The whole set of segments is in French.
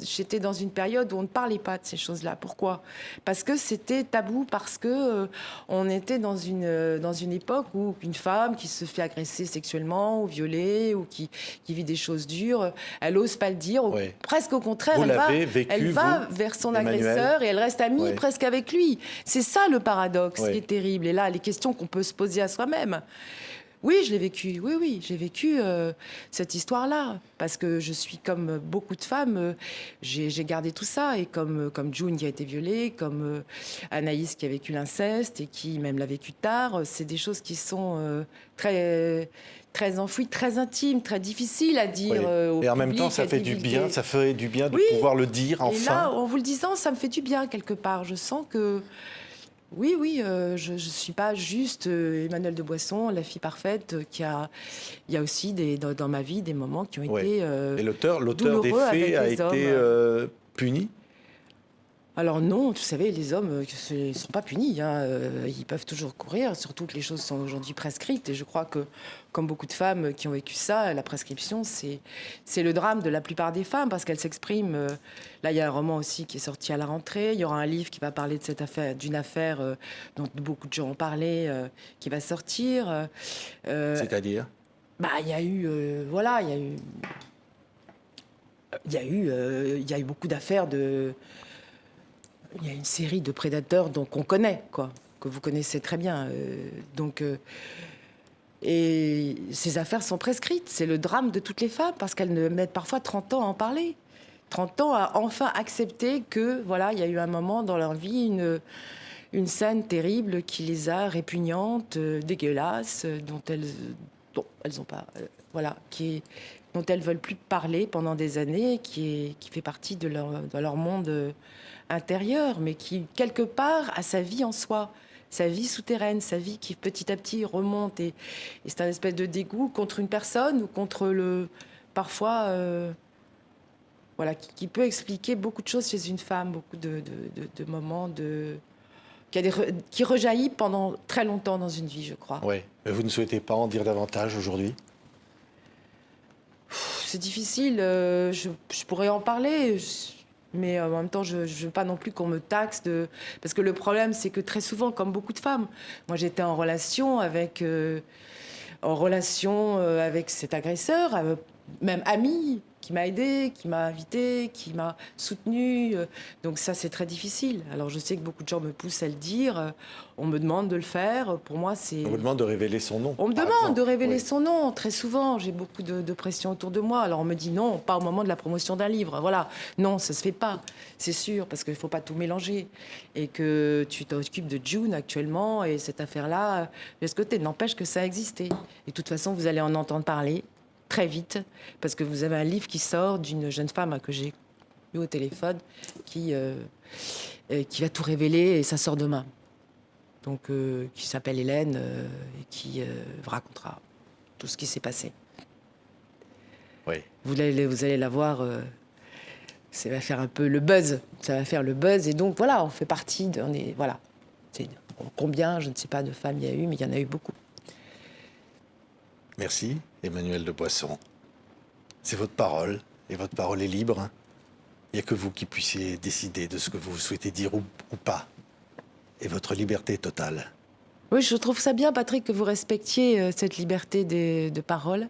J'étais dans une période où on ne parlait pas de ces choses-là. Pourquoi? Parce que c'était tabou, parce que on était dans une époque où une femme qui se fait agresser sexuellement ou violer ou qui vit des choses dures, elle n'ose pas le dire. Oui. Presque au contraire, Vous elle l'avez vécu, va vous, vers son Emmanuel? agresseur et elle reste amie Oui. presque avec lui. C'est ça le paradoxe Oui. qui est terrible. Et là, les questions qu'on peut se poser à soi-même. Oui, je l'ai vécu. Oui, oui, j'ai vécu cette histoire-là. Parce que je suis comme beaucoup de femmes, j'ai gardé tout ça. Et comme June qui a été violée, comme Anaïs qui a vécu l'inceste et qui même l'a vécu tard, c'est des choses qui sont très enfouies, très intimes, très difficiles à dire Oui. au Et en public, même temps, ça à fait du bien, divulguer. ça fait du bien de Oui. pouvoir le dire Et là, enfin. en vous le disant, ça me fait du bien quelque part. Je sens que... Oui, oui, je ne suis pas juste Emmanuelle de Boisson, la fille parfaite, il y a aussi dans ma vie des moments qui ont Oui. été Et l'auteur des douloureux avec faits a les été hommes. puni? Alors non, vous savez, les hommes ne sont pas punis, hein. Ils peuvent toujours courir, surtout que les choses sont aujourd'hui prescrites. Et je crois que, comme beaucoup de femmes qui ont vécu ça, la prescription, c'est le drame de la plupart des femmes, parce qu'elles s'expriment. Là, il y a un roman aussi qui est sorti à la rentrée. Il y aura un livre qui va parler de cette affaire, d'une affaire dont beaucoup de gens ont parlé, qui va sortir. C'est-à-dire? Bah, il y a eu, voilà, il y a eu beaucoup d'affaires de... Il y a une série de prédateurs qu'on connaît, quoi, que vous connaissez très bien. Et ces affaires sont prescrites. C'est le drame de toutes les femmes, parce qu'elles mettent parfois 30 ans à en parler. 30 ans à enfin accepter que, voilà, il y a eu un moment dans leur vie, une scène terrible qui les a répugnantes, dégueulasses, dont elles ont pas... voilà, dont elles veulent plus parler pendant des années, qui fait partie de leur monde intérieur, mais qui, quelque part, a sa vie en soi, sa vie souterraine, sa vie qui, petit à petit, remonte. Et c'est un espèce de dégoût contre une personne ou contre parfois, voilà, qui peut expliquer beaucoup de choses chez une femme, beaucoup de moments qui rejaillit pendant très longtemps dans une vie, je crois. Oui. Mais vous ne souhaitez pas en dire davantage aujourd'hui? C'est difficile, je pourrais en parler, mais en même temps, je ne veux pas non plus qu'on me taxe de... Parce que le problème, c'est que très souvent, comme beaucoup de femmes, moi j'étais en relation avec cet agresseur, même ami, qui m'a aidée, qui m'a invitée, qui m'a soutenue. Donc ça, c'est très difficile. Alors je sais que beaucoup de gens me poussent à le dire. On me demande de le faire. Pour moi, c'est... On vous demande de révéler son nom. On me par demande exemple. de révéler Oui. son nom, très souvent. J'ai beaucoup de pression autour de moi. Alors on me dit non, pas au moment de la promotion d'un livre. Voilà. Non, ça se fait pas, c'est sûr, parce qu'il ne faut pas tout mélanger. Et que tu t'occupes de June actuellement, et cette affaire-là, de ce côté, n'empêche que ça a existé. Et de toute façon, vous allez en entendre parler très vite, parce que vous avez un livre qui sort d'une jeune femme que j'ai eu au téléphone, qui va tout révéler, et ça sort demain. Donc, qui s'appelle Hélène, et qui vous racontera tout ce qui s'est passé. Oui. Vous allez la voir, ça va faire un peu le buzz. Ça va faire le buzz, et donc voilà, on fait partie voilà. Combien, je ne sais pas, de femmes il y a eu, mais il y en a eu beaucoup. Merci, Emmanuelle de Boisson. C'est votre parole, et votre parole est libre. Il n'y a que vous qui puissiez décider de ce que vous souhaitez dire ou pas. Et votre liberté est totale. Oui, je trouve ça bien, Patrick, que vous respectiez cette liberté de parole.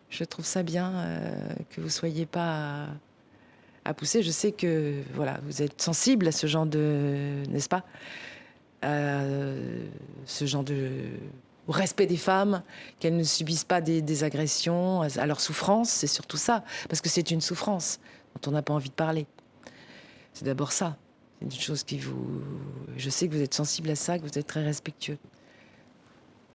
Je trouve ça bien que vous ne soyez pas à pousser. Je sais que voilà, vous êtes sensible à ce genre n'est-ce pas, ce genre au respect des femmes, qu'elles ne subissent pas des agressions, à leur souffrance, c'est surtout ça. Parce que c'est une souffrance dont on n'a pas envie de parler. C'est d'abord ça. C'est une chose qui vous... Je sais que vous êtes sensible à ça, que vous êtes très respectueux.